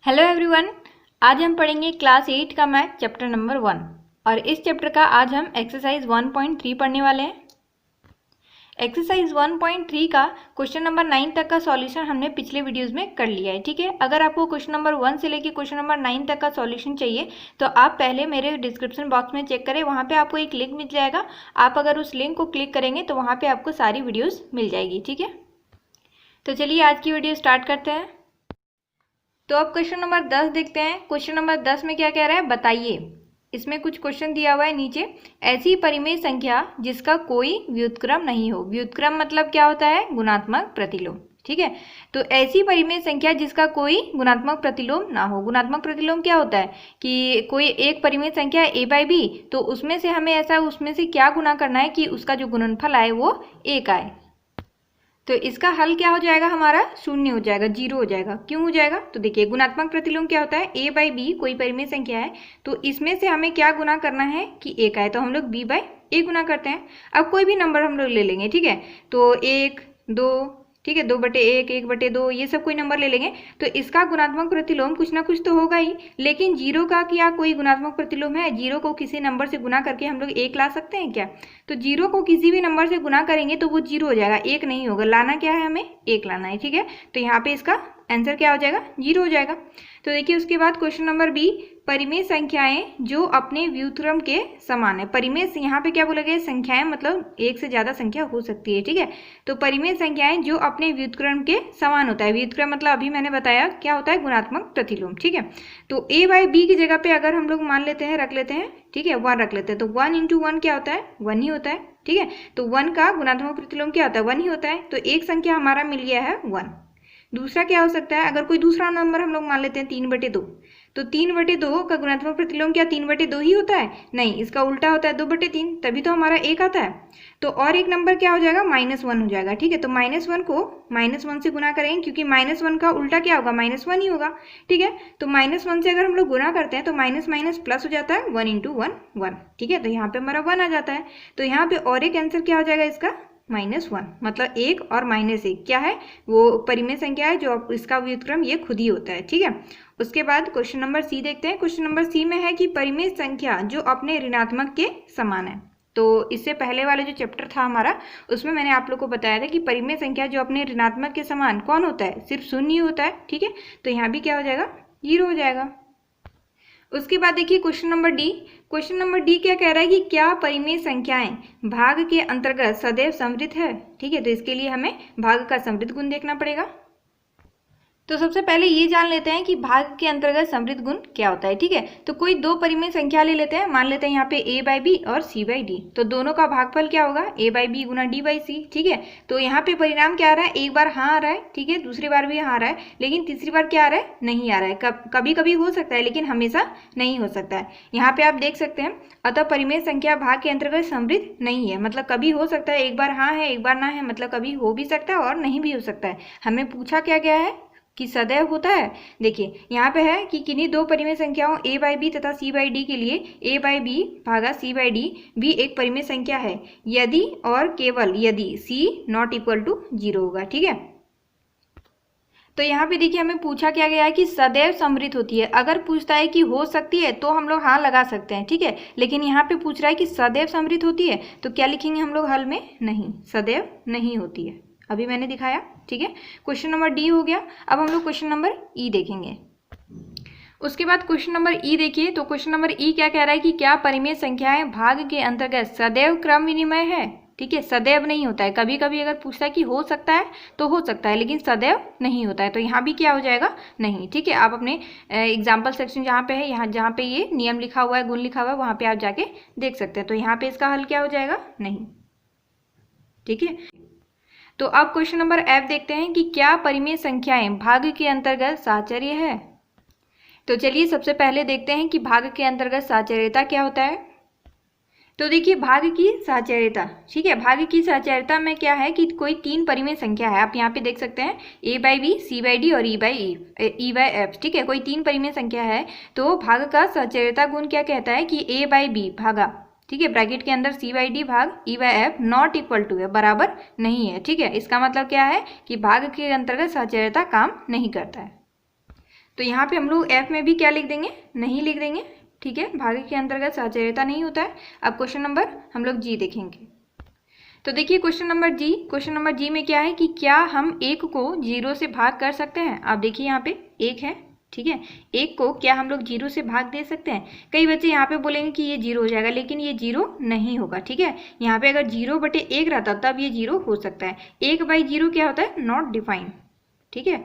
Hello everyone. आज हम पढ़ेंगे क्लास 8 का मैथ चैप्टर नंबर 1 और इस चैप्टर का आज हम एक्सरसाइज 1.3 पढ़ने वाले हैं। एक्सरसाइज 1.3 का क्वेश्चन नंबर 9 तक का सॉल्यूशन हमने पिछले वीडियोस में कर लिया है, ठीक है। अगर आपको क्वेश्चन नंबर 1 से लेकर क्वेश्चन नंबर 9 तक का सॉल्यूशन चाहिए तो आप पहले मेरे डिस्क्रिप्शन बॉक्स में चेक करें, वहाँ पे आपको एक लिंक मिल जाएगा। आप अगर उस लिंक को क्लिक करेंगे तो वहाँ पे आपको सारी वीडियोज़ मिल जाएगी, ठीक है। तो चलिए आज की वीडियो स्टार्ट करते हैं। तो अब क्वेश्चन नंबर 10 देखते हैं। क्वेश्चन नंबर 10 में क्या कह रहा है, बताइए। इसमें कुछ क्वेश्चन दिया हुआ है नीचे। ऐसी परिमेय संख्या जिसका कोई व्युत्क्रम नहीं हो। व्युत्क्रम मतलब क्या होता है, गुणात्मक प्रतिलोम, ठीक है। तो ऐसी परिमेय संख्या जिसका कोई गुणात्मक प्रतिलोम ना हो। गुणात्मक प्रतिलोम क्या होता है कि कोई एक परिमेय संख्या है a/b, तो उसमें से हमें उसमें से क्या गुना करना है कि उसका जो गुणनफल आए वो 1 आए। तो इसका हल क्या हो जाएगा, हमारा शून्य हो जाएगा, 0 हो जाएगा। क्यों हो जाएगा, तो देखिए गुणात्मक प्रतिलोम क्या होता है, a/b कोई परिमेय संख्या है तो इसमें से हमें क्या गुना करना है कि 1 आए, तो हम लोग b/a गुना करते हैं। अब कोई भी नंबर हम लोग ले लेंगे, ठीक है। तो 1, 2, ठीक है, 2/1, 1/2 ये सब कोई नंबर ले लेंगे तो इसका गुणात्मक प्रतिलोम कुछ ना कुछ तो होगा ही। लेकिन 0 का क्या कोई गुणात्मक प्रतिलोम है? 0 को किसी नंबर से गुना करके हम लोग 1 ला सकते हैं क्या? तो 0 को किसी भी नंबर से गुना करेंगे तो वो 0 हो जाएगा, 1 नहीं होगा। लाना क्या है, हमें 1 लाना है, ठीक है। तो यहाँ पे इसका आंसर क्या हो जाएगा, 0 हो जाएगा। तो देखिए उसके बाद क्वेश्चन नंबर बी, परिमेय संख्याएं जो अपने व्युत्क्रम के समान है। परिमेय से यहाँ पे क्या बोला गया, संख्याएं मतलब एक से ज्यादा संख्या हो सकती है, ठीक है। तो परिमेय संख्याएं जो अपने व्युत्क्रम के समान होता है। व्युत्क्रम मतलब अभी मैंने बताया क्या होता है, गुणात्मक प्रतिलोम, ठीक है। तो a/b की जगह पे अगर हम लोग मान लेते हैं, रख लेते हैं, ठीक है, 1 रख लेते हैं, तो 1 × 1 क्या होता है, 1 ही होता है, ठीक है। तो 1 का गुणात्मक प्रतिलोम क्या होता है, 1 ही होता है। तो एक संख्या हमारा मिल गया है 1। दूसरा क्या हो सकता है, अगर कोई दूसरा नंबर हम लोग मान लेते हैं 3/2, तो 3/2 का गुणात्मक प्रतिलोम क्या 3/2 ही होता है? नहीं, इसका उल्टा होता है 2/3, तभी तो हमारा 1 आता है। तो और एक नंबर क्या हो जाएगा, -1 हो जाएगा, ठीक है। तो -1 को -1 से गुना करेंगे क्योंकि -1 का उल्टा क्या होगा, -1 ही होगा, ठीक है। तो -1 से अगर हम लोग गुना करते हैं तो माइनस माइनस प्लस हो जाता है, 1 × 1 1, ठीक है। तो यहाँ पे हमारा 1 आ जाता है। तो यहाँ पे और एक आंसर क्या हो जाएगा इसका, -1, मतलब 1 और -1 क्या है, वो परिमेय संख्या है जो इसका व्युत्क्रम ये खुद ही होता है, ठीक है। उसके बाद क्वेश्चन नंबर सी देखते हैं। क्वेश्चन नंबर सी में है कि परिमेय संख्या जो अपने ऋणात्मक के समान है। तो इससे पहले वाले जो चैप्टर था हमारा, उसमें मैंने आप लोग को बताया था कि परिमेय संख्या जो अपने ऋणात्मक के समान कौन होता है, सिर्फ शून्य होता है, ठीक है। तो यहाँ भी क्या हो जाएगा, 0 हो जाएगा। उसके बाद देखिए question number D. Question number D क्या कह रहा है कि क्या परिमेय संख्याएं भाग के अंतर्गत सदैव समृद्ध है, ठीक है। तो इसके लिए हमें भाग का समृद्ध गुण देखना पड़ेगा। तो सबसे पहले ये जान लेते हैं कि भाग के अंतर्गत समृद्ध गुण क्या होता है, ठीक है। तो कोई दो परिमेय संख्या ले लेते हैं, मान लेते हैं यहाँ पे a/b और c/d। तो दोनों का भागफल क्या होगा, a/b गुना d/c, ठीक है। तो यहाँ पे परिणाम क्या आ रहा है, एक बार हाँ आ रहा है, ठीक है, दूसरी बार भी हाँ आ रहा है, लेकिन तीसरी बार क्या आ रहा है, नहीं आ रहा है। कभी कभी हो सकता है लेकिन हमेशा नहीं हो सकता है। यहाँ पे आप देख सकते हैं, अतः परिमेय संख्या भाग के अंतर्गत समृद्ध नहीं है, मतलब कभी हो सकता है, एक बार हाँ है एक बार ना है, मतलब कभी हो भी सकता है और नहीं भी हो सकता है। हमें पूछा क्या गया है कि सदैव होता है। देखिए यहाँ पे है कि किन्हीं दो परिमेय संख्याओं a/b तथा c/d के लिए a/b भागा c/d भी एक परिमेय संख्या है यदि और केवल यदि c ≠ 0 होगा, ठीक है। तो यहाँ पे देखिए हमें पूछा क्या गया है कि सदैव समृद्ध होती है। अगर पूछता है कि हो सकती है तो हम लोग हाँ लगा सकते हैं, ठीक है। लेकिन यहाँ पे पूछ रहा है कि सदैव समृद्ध होती है, तो क्या लिखेंगे हम लोग हल में, नहीं, सदैव नहीं होती है, अभी मैंने दिखाया, ठीक है। क्वेश्चन नंबर डी हो गया। अब हम लोग क्वेश्चन नंबर ई देखेंगे। उसके बाद क्वेश्चन नंबर ई देखिए। तो क्वेश्चन नंबर ई क्या कह रहा है कि क्या परिमेय संख्याएं भाग के अंतर्गत सदैव क्रम विनिमय है, ठीक है। सदैव नहीं होता है, कभी कभी अगर पूछता है कि हो सकता है तो हो सकता है, लेकिन सदैव नहीं होता है। तो यहाँ भी क्या हो जाएगा, नहीं, ठीक है। आप अपने एग्जाम्पल सेक्शन जहाँ पे है, यहाँ जहाँ पे ये नियम लिखा हुआ है, गुण लिखा हुआ है, वहाँ पे आप जाके देख सकते हैं। तो यहाँ पे इसका हल क्या हो जाएगा, नहीं, ठीक है। तो अब क्वेश्चन नंबर एफ देखते हैं कि क्या परिमेय संख्याएं भाग के अंतर्गत साहचर्य है। तो चलिए सबसे पहले देखते हैं कि भाग के अंतर्गत साहचर्यता क्या होता है। तो देखिए भाग की साहचर्यता, ठीक है। भाग की साहचर्यता में क्या है कि कोई तीन परिमेय संख्या है, आप यहाँ पे देख सकते हैं a/b, c/d और e/f, ठीक है। कोई तीन परिमेय संख्या है तो भाग का साहचर्यता गुण क्या कहता है कि a/b भागा, ठीक है, ब्रैकेट के अंदर c/d भाग e/f ≠ है, बराबर नहीं है, ठीक है। इसका मतलब क्या है कि भाग के अंतर्गत साहचर्यता काम नहीं करता है। तो यहाँ पे हम लोग एफ में भी क्या लिख देंगे, नहीं लिख देंगे, ठीक है, भागे के अंतर्गत साहचर्यता नहीं होता है। अब क्वेश्चन नंबर हम लोग जी देखेंगे। तो देखिए क्वेश्चन नंबर जी में क्या है कि क्या हम एक को 0 से भाग कर सकते हैं। आप देखिए यहाँ पे एक है, ठीक है, एक को क्या हम लोग 0 से भाग दे सकते हैं। कई बच्चे यहाँ पे बोलेंगे कि ये 0 हो जाएगा, लेकिन ये 0 नहीं होगा, ठीक है। यहाँ पे अगर 0/1 रहता तब ये 0 हो सकता है। 1/0 क्या होता है, नॉट डिफाइंड, ठीक है,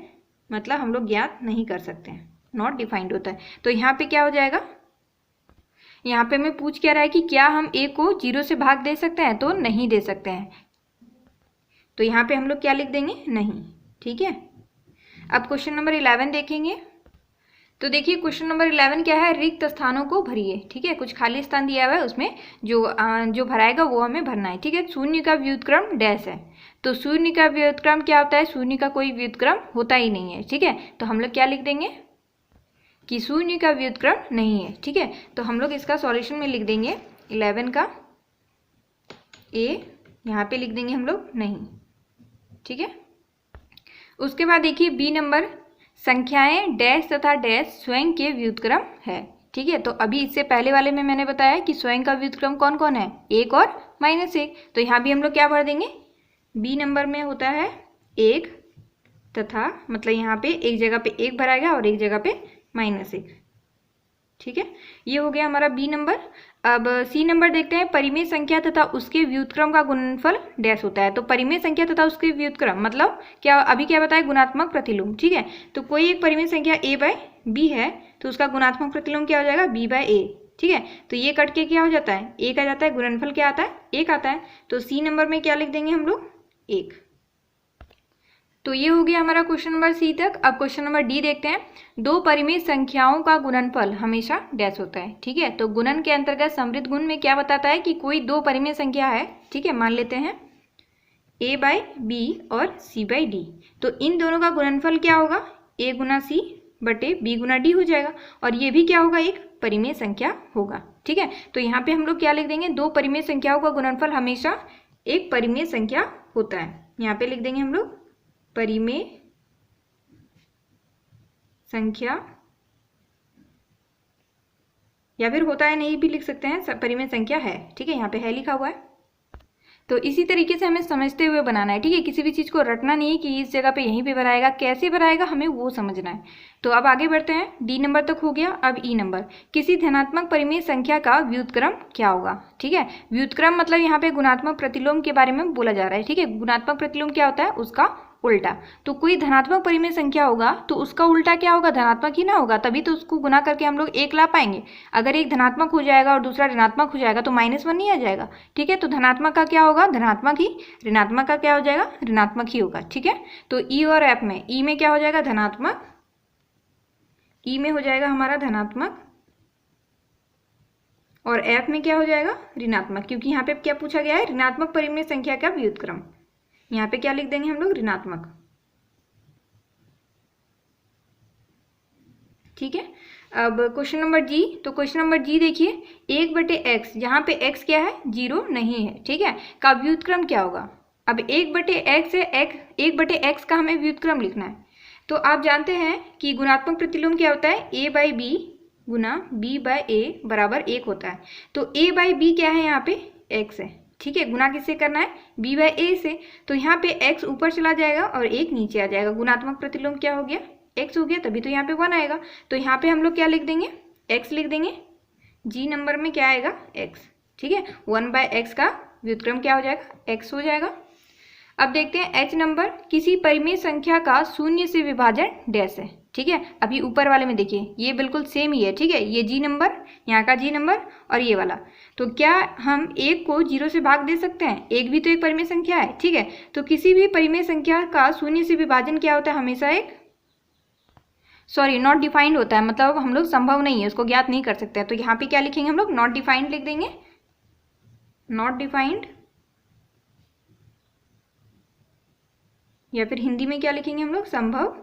मतलब हम लोग ज्ञात नहीं कर सकते हैं, नॉट डिफाइंड होता है। तो यहाँ पे क्या हो जाएगा, यहाँ पे हमें पूछ क्या रहा है कि क्या हम a को 0 से भाग दे सकते हैं, तो नहीं दे सकते हैं। तो यहाँ पे हम लोग क्या लिख देंगे, नहीं, ठीक है। अब क्वेश्चन नंबर 11 देखेंगे। तो देखिए क्वेश्चन नंबर 11 क्या है, रिक्त स्थानों को भरिए, ठीक है, कुछ खाली स्थान दिया हुआ है, उसमें जो भराएगा वो हमें भरना है, ठीक है। शून्य का व्युत्क्रम डैश है, तो शून्य का व्युत्क्रम क्या होता है, शून्य का कोई व्युत्क्रम होता ही नहीं है, ठीक है। तो हम लोग क्या लिख देंगे कि शून्य का व्युत्क्रम नहीं है, ठीक है। तो हम लोग इसका सॉल्यूशन में लिख देंगे 11 का ए, यहाँ पे लिख देंगे हम लोग नहीं, ठीक है। उसके बाद देखिए बी नंबर, संख्याएं डैश तथा डैश स्वयं के व्युत्क्रम है, ठीक है। तो अभी इससे पहले वाले में मैंने बताया कि स्वयं का व्युत्क्रम कौन कौन है, 1 और -1। तो यहाँ भी हम लोग क्या भर देंगे, बी नंबर में होता है 1 तथा, मतलब यहाँ पे एक जगह पे 1 भराएगा और एक जगह पे -1, ठीक है। ये हो गया हमारा बी नंबर। अब सी नंबर देखते हैं, परिमेय संख्या तथा उसके व्युत्क्रम का गुणनफल डैश होता है। तो परिमेय संख्या तथा उसके व्युत्क्रम मतलब क्या, अभी क्या बताया, गुणात्मक प्रतिलोम, ठीक है। तो कोई एक परिमेय संख्या a/b है, तो उसका गुणात्मक प्रतिलोम क्या हो जाएगा, b/a, ठीक है। तो ये कट के क्या हो जाता है, 1 आ जाता है, गुणनफल क्या आता है, 1 आता है। तो सी नंबर में क्या लिख देंगे हम लोग, 1। तो ये हो गया हमारा क्वेश्चन नंबर सी तक। अब क्वेश्चन नंबर डी देखते हैं, दो परिमेय संख्याओं का गुणनफल हमेशा डैश होता है, ठीक है। तो गुणन के अंतर्गत समृद्ध गुण में क्या बताता है कि कोई दो परिमेय संख्या है, ठीक है, मान लेते हैं a/b और c/d। तो इन दोनों का गुणनफल क्या होगा, a गुना c बटे b गुना d हो जाएगा, और ये भी क्या होगा, एक परिमेय संख्या होगा, ठीक है। तो यहाँ पे हम लोग क्या लिख देंगे, दो परिमेय संख्याओं का गुणनफल हमेशा एक परिमेय संख्या होता है। यहाँ पे लिख देंगे हम लोग परिमेय संख्या, या फिर होता है नहीं भी लिख सकते हैं, परिमेय संख्या है, ठीक है, यहाँ पे है लिखा हुआ है। तो इसी तरीके से हमें समझते हुए बनाना है, ठीक है। किसी भी चीज़ को रटना नहीं है कि इस जगह पे यहीं पे भराएगा, कैसे भराएगा हमें वो समझना है। तो अब आगे बढ़ते हैं, डी नंबर तक हो गया। अब ई नंबर, किसी धनात्मक परिमेय संख्या का व्युत्क्रम क्या होगा, ठीक है। व्युत्क्रम मतलब यहाँ पे गुणात्मक प्रतिलोम के बारे में बोला जा रहा है, ठीक है। गुणात्मक प्रतिलोम क्या होता है, उसका उल्टा। तो कोई धनात्मक परिमेय संख्या होगा तो उसका उल्टा क्या होगा, धनात्मक ही ना होगा, तभी तो उसको गुना करके हम लोग 1 ला पाएंगे। अगर एक धनात्मक हो जाएगा और दूसरा ऋणात्मक हो जाएगा तो -1 नहीं आ जाएगा, ठीक है। तो धनात्मक का क्या होगा, धनात्मक ही, ऋणात्मक का क्या हो जाएगा, ऋणात्मक ही होगा, ठीक है। तो ई और एफ में, ई में क्या हो जाएगा, धनात्मक, ई में हो जाएगा हमारा धनात्मक, और एफ में क्या हो जाएगा, ऋणात्मक, क्योंकि यहाँ पे क्या पूछा गया है, ऋणात्मक परिमेय संख्या का व्युत्क्रम। यहाँ पे क्या लिख देंगे हम लोग, ऋणात्मक, ठीक है। अब क्वेश्चन नंबर जी, तो क्वेश्चन नंबर जी देखिए, 1/x, जहाँ पे x क्या है, 0 नहीं है, ठीक है, का व्युत्क्रम क्या होगा। अब 1/x है, 1/x का हमें व्युत्क्रम लिखना है। तो आप जानते हैं कि गुणात्मक प्रतिलोम क्या होता है, a/b गुना b/a बराबर 1 होता है। तो a/b क्या है, यहाँ पे x है, ठीक है। गुना किससे करना है, b/a से। तो यहाँ पे x ऊपर चला जाएगा और 1 नीचे आ जाएगा, गुणात्मक प्रतिलोम क्या हो गया, x हो गया, तभी तो यहाँ पे 1 आएगा। तो यहाँ पे हम लोग क्या लिख देंगे, x लिख देंगे, जी नंबर में क्या आएगा, x, ठीक है। 1/x का व्युत्क्रम क्या हो जाएगा, x हो जाएगा। अब देखते हैं h नंबर, किसी परिमेय संख्या का 0 से विभाजन डैश है, ठीक है। अभी ऊपर वाले में देखिए ये बिल्कुल सेम ही है, ठीक है, ये जी नंबर, यहाँ का जी नंबर और ये वाला। तो क्या हम 1 को 0 से भाग दे सकते हैं, 1 भी तो एक परिमेय संख्या है, ठीक है। तो किसी भी परिमेय संख्या का 0 से विभाजन क्या होता है, हमेशा एक, सॉरी, नॉट डिफाइंड होता है, मतलब हम लोग संभव नहीं है, उसको ज्ञात नहीं कर सकते हैं। तो यहाँ पे क्या लिखेंगे हम लोग, नॉट डिफाइंड लिख देंगे, नॉट डिफाइंड, या फिर हिंदी में क्या लिखेंगे हम लोग, संभव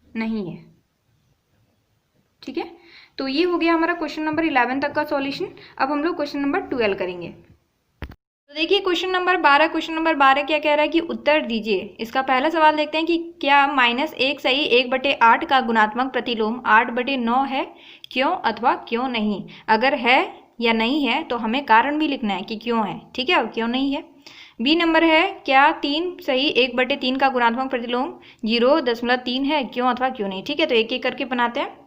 नहीं है, ठीक है। तो ये हो गया हमारा क्वेश्चन नंबर 11 तक का सॉल्यूशन। अब हम लोग क्वेश्चन नंबर 12 करेंगे। तो देखिए क्वेश्चन नंबर 12 क्या कह रहा है कि उत्तर दीजिए। इसका पहला सवाल देखते हैं कि क्या -1 सही 1/8 का गुणात्मक प्रतिलोम 8/9 है, क्यों अथवा क्यों नहीं। अगर है या नहीं है तो हमें कारण भी लिखना है कि क्यों है, ठीक है, और क्यों नहीं है। बी नंबर है क्या 3 सही 1/3 का गुणात्मक प्रतिलोम 0.3 है, क्यों अथवा क्यों नहीं। ठीक है, तो एक एक करके बनाते हैं।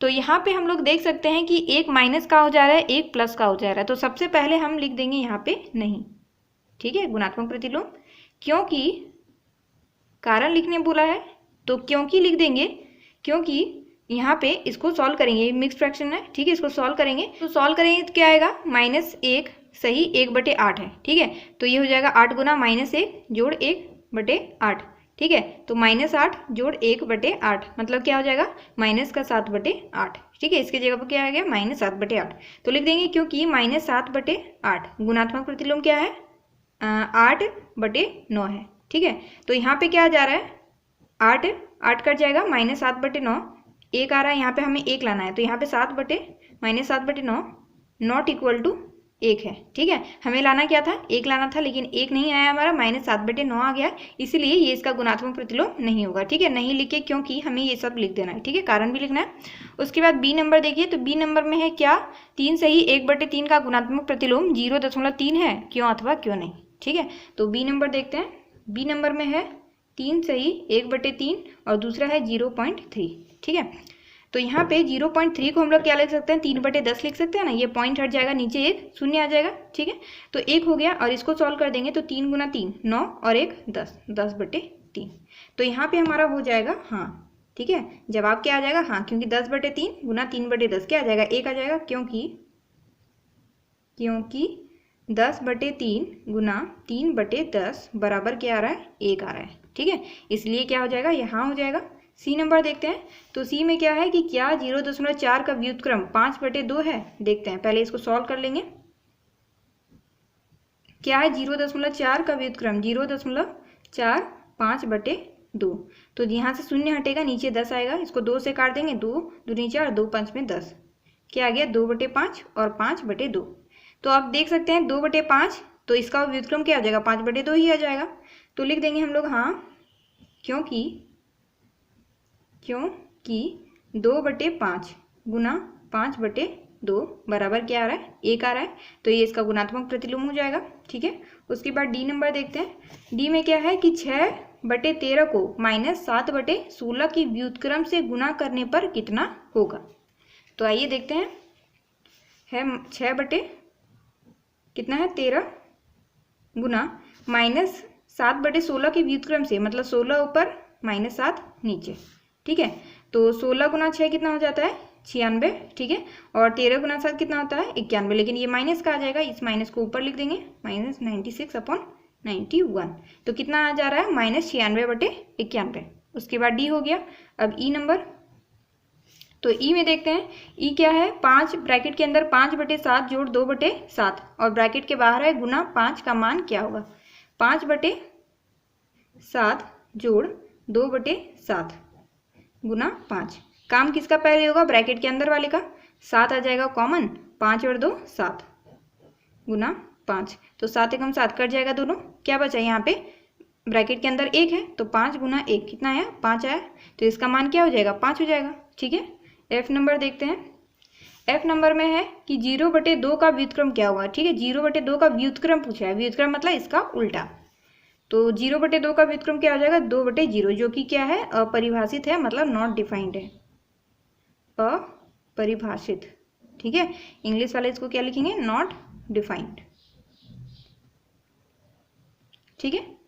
तो यहाँ पे हम लोग देख सकते हैं कि एक माइनस का हो जा रहा है, एक प्लस का हो जा रहा है। तो सबसे पहले हम लिख देंगे यहाँ पे नहीं, ठीक है, गुणात्मक प्रतिलोम। क्योंकि कारण लिखने बोला है तो क्योंकि लिख देंगे, क्योंकि यहाँ पे इसको सॉल्व करेंगे, मिक्स फ्रैक्शन है, ठीक है, इसको सॉल्व करेंगे। तो सॉल्व करेंगे तो क्या आएगा, -1 सही 1/8 है, ठीक है। तो ये हो जाएगा 8 गुना -1 जोड़ 1/8, ठीक है। तो -8 जोड़ 1/8 मतलब क्या हो जाएगा, -7/8, ठीक है। इसके जगह पर क्या आ गया, -7/8। तो लिख देंगे क्योंकि -7/8 गुणात्मक प्रतिलोम क्या है, 8/9 है, ठीक है। तो यहाँ पे क्या जा रहा है, 8 कट जाएगा, -7/9 एक आ रहा है, यहाँ पे हमें 1 लाना है। तो यहाँ पे -7/9 नॉट इक्वल टू 1 है, ठीक है। हमें लाना क्या था, 1 लाना था, लेकिन 1 नहीं आया हमारा, -7/9 आ गया, इसलिए ये इसका गुणात्मक प्रतिलोम नहीं होगा, ठीक है। नहीं लिखे क्योंकि हमें ये सब लिख देना है, ठीक है, कारण भी लिखना है। उसके बाद बी नंबर देखिए, तो बी नंबर में है क्या 3 सही 1/3 का गुणात्मक प्रतिलोम 0.3 है, क्यों अथवा क्यों नहीं, ठीक है। तो बी नंबर देखते हैं। बी नंबर में है 3 सही 1/3 और दूसरा है 0.3, ठीक है। तो यहाँ पे 0.3 को हम लोग क्या लिख सकते हैं, 3/10 लिख सकते हैं ना, ये पॉइंट हट जाएगा, नीचे एक शून्य आ जाएगा, ठीक है। तो 1 हो गया और इसको सॉल्व कर देंगे तो 3 गुना 3 9 और 1 10, 10/3। तो यहाँ पे हमारा हो जाएगा हाँ, ठीक है। जवाब क्या आ जाएगा, हाँ, क्योंकि 10/3 गुना 3/10 क्या आ जाएगा, 1 आ जाएगा, क्योंकि 10/3 गुना 3/10 बराबर क्या आ रहा है, 1 आ रहा है, ठीक है। इसलिए क्या हो जाएगा, यहाँ हो जाएगा। सी नंबर देखते हैं। तो सी में क्या है कि क्या 0.4 का व्युत्क्रम 5/2 है। देखते हैं, पहले इसको सॉल्व कर लेंगे। क्या है 0.4 का व्युत्क्रम, 0.4 5/2। तो यहाँ से शून्य हटेगा, नीचे 10 आएगा, इसको 2 से काट देंगे, 2 दूनी 4, 2 5 में 10, क्या आ गया 2/5 और 5/2। तो आप देख सकते हैं 2/5, तो इसका व्युत्क्रम क्या आ जाएगा, 5/2 ही आ जाएगा। तो लिख देंगे हम लोग हाँ, क्योंकि 2/5 गुना 5/2 बराबर क्या आ रहा है, 1 आ रहा है। तो ये इसका गुणात्मक प्रतिलोम हो जाएगा, ठीक है। उसके बाद डी नंबर देखते हैं। डी में क्या है कि 6/13 को -7/16 की व्युत्क्रम से गुणा करने पर कितना होगा। तो आइए देखते हैं, है 6 कितना है 13 गुना -7/16 की व्युत्क्रम से, मतलब 16 ऊपर -7 नीचे, ठीक है। तो 16 गुना 6 कितना हो जाता है 96, ठीक है। और 13 गुना 7 कितना होता है 91, लेकिन ये माइनस का आ जाएगा, इस माइनस को ऊपर लिख देंगे, -96/91। तो कितना आ जा रहा है, -96/91। उसके बाद डी हो गया। अब ई नंबर, तो ई में देखते हैं। ई क्या है, 5 ब्रैकेट के अंदर 5/7 जोड़ 2/7 और ब्रैकेट के बाहर है गुना 5 का मान क्या होगा, 5/7 जोड़ 2/7 गुना 5। काम किसका पहले होगा, ब्रैकेट के अंदर वाले का, 7 आ जाएगा कॉमन, 5 और 2 7 गुना 5। तो 7 एकम 7 कट जाएगा दोनों, क्या बचा यहाँ पे, ब्रैकेट के अंदर 1 है, तो 5 गुना 1 कितना आया, 5 आया। तो इसका मान क्या हो जाएगा, 5 हो जाएगा, ठीक है। एफ नंबर देखते हैं। एफ नंबर में है कि 0/2 का व्युत्क्रम क्या होगा, ठीक है। 0/2 का व्युत्क्रम पूछा है, व्युत्क्रम मतलब इसका उल्टा। तो 0/2 का व्युत्क्रम क्या हो जाएगा, 2/0, जो कि क्या है, अपरिभाषित है, मतलब नॉट डिफाइंड है, अपरिभाषित, ठीक है। इंग्लिश वाले इसको क्या लिखेंगे, नॉट डिफाइंड, ठीक है।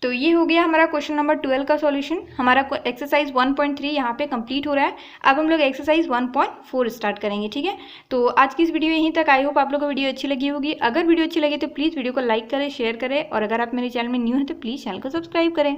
तो ये हो गया हमारा क्वेश्चन नंबर 12 का सॉल्यूशन। हमारा एक्सरसाइज 1.3 यहाँ पे कंप्लीट हो रहा है। अब हम लोग एक्सरसाइज 1.4 स्टार्ट करेंगे, ठीक है। तो आज की इस वीडियो यहीं तक। आई होप आप लोगों को वीडियो अच्छी लगी होगी। अगर वीडियो अच्छी लगी तो प्लीज़ वीडियो को लाइक करें, शेयर करें, और अगर आप मेरे चैनल में न्यू हैं तो प्लीज़ चैनल को सब्सक्राइब करें।